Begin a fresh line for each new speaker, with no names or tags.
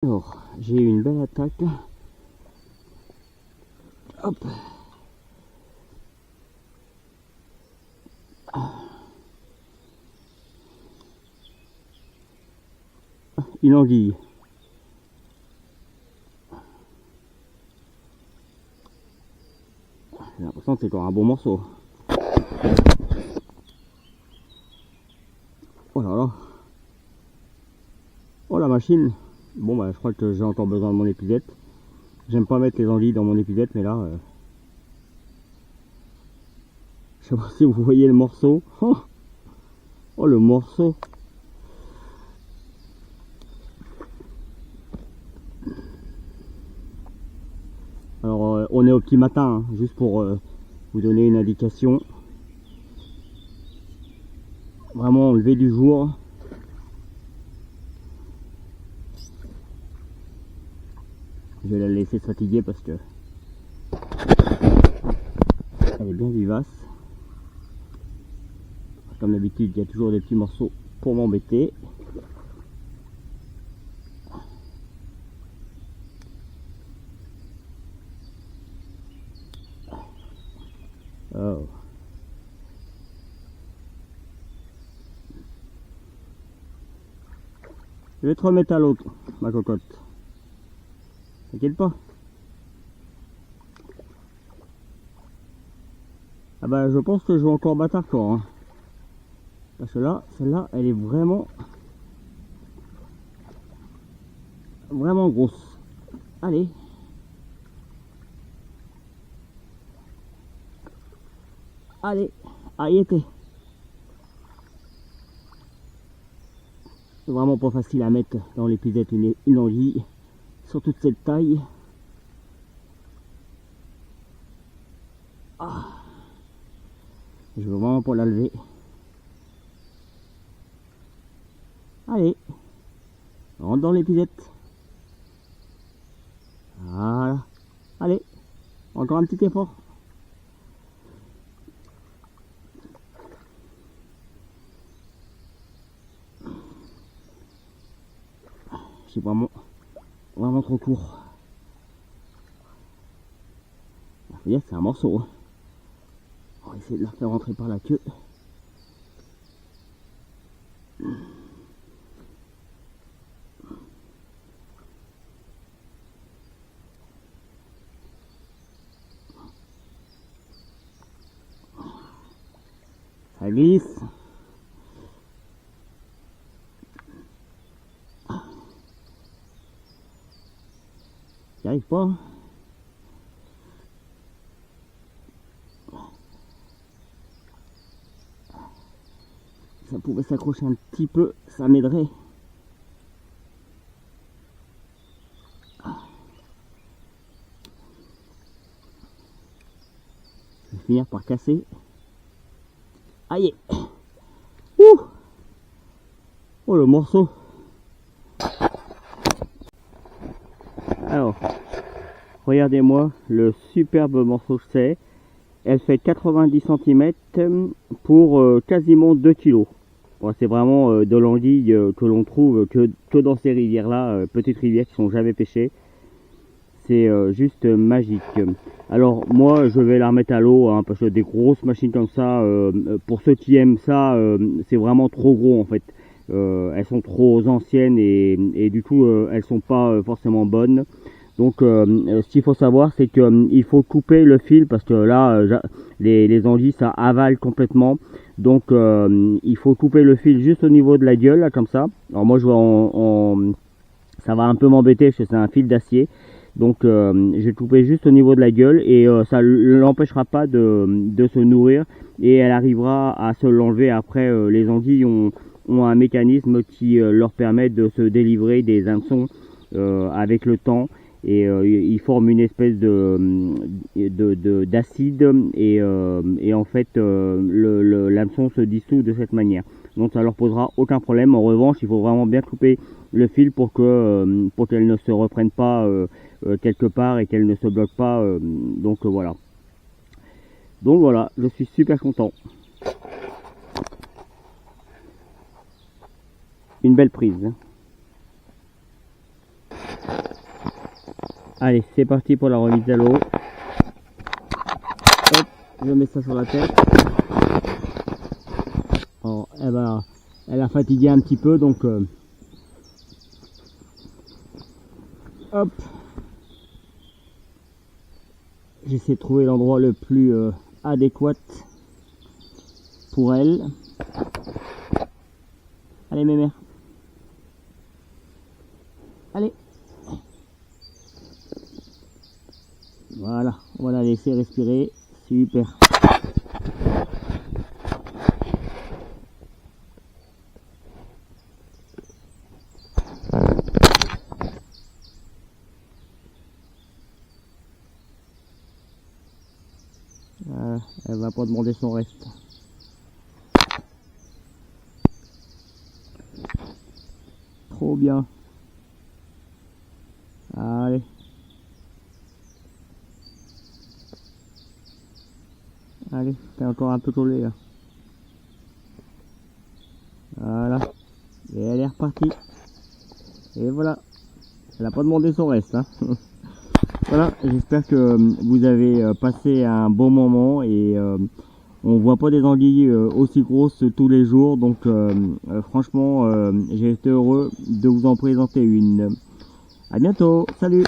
Alors, j'ai eu une belle attaque. Hop. Une anguille. J'ai l'impression que c'est encore un bon morceau. Oh là là. Oh la machine. Bon bah je crois que j'ai encore besoin de mon épuisette. J'aime pas mettre les anguilles dans mon épuisette, mais là... je sais pas si vous voyez le morceau. Oh le morceau. Alors on est au petit matin, hein, juste pour vous donner une indication. Vraiment au lever du jour. Je vais la laisser se fatiguer parce que elle est bien vivace. Comme d'habitude, il y a toujours des petits morceaux pour m'embêter. Oh. Je vais te remettre à l'autre, ma cocotte. T'inquiète pas. Ah bah je pense que je vais encore battre fort. Hein. Parce que là, celle-là, elle est vraiment grosse. Allez. Allez. Ah, y était. C'est vraiment pas facile à mettre dans l'épuisette une anguille sur toute cette taille. Ah. Je veux vraiment pas la lever. Allez, on rentre dans l'épuisette. Voilà. Allez, encore un petit effort. C'est vraiment trop court. Faut dire que c'est un morceau. On va essayer de la faire rentrer par la queue. Ça glisse. J'y arrive pas. Ça pouvait s'accrocher un petit peu, ça m'aiderait. Je vais finir par casser. Aïe. Ouh. Oh le morceau. Alors, regardez-moi le superbe morceau que c'est. Elle fait 90 cm pour quasiment 2 kg. Bon, c'est vraiment de l'anguille que l'on trouve que dans ces rivières-là, petites rivières qui sont jamais pêchées. C'est juste magique. Alors moi je vais la remettre à l'eau hein, parce que des grosses machines comme ça, pour ceux qui aiment ça, c'est vraiment trop gros en fait. Elles sont trop anciennes et du coup elles sont pas forcément bonnes. Donc ce qu'il faut savoir c'est qu'il faut couper le fil parce que là les anguilles ça avale complètement. Donc il faut couper le fil juste au niveau de la gueule là, comme ça. Alors moi je vais ça va un peu m'embêter parce que c'est un fil d'acier. Donc je vais couper juste au niveau de la gueule et ça l'empêchera pas de se nourrir et elle arrivera à se l'enlever après. Les anguilles ont un mécanisme qui leur permet de se délivrer des hameçons avec le temps et ils forment une espèce d'acide et en fait l'hameçon se dissout de cette manière. Donc ça leur posera aucun problème. En revanche, il faut vraiment bien couper le fil pour qu'elle ne se reprenne pas quelque part et qu'elle ne se bloque pas. Donc voilà. Donc voilà, je suis super content. Une belle prise. Allez, c'est parti pour la remise à l'eau. Hop, je mets ça sur la tête. Oh, eh ben, elle a fatigué un petit peu, donc hop. J'essaie de trouver l'endroit le plus adéquat pour elle. Allez mémère. Allez. Voilà, on va la laisser respirer. Super. Elle va pas demander son reste. Trop bien. Allez. Allez, t'es encore un peu collé là. Voilà. Et elle est repartie. Et voilà. Elle n'a pas demandé son reste. Hein. Voilà, j'espère que vous avez passé un bon moment et on voit pas des anguilles aussi grosses tous les jours, donc franchement j'ai été heureux de vous en présenter une. À bientôt, salut!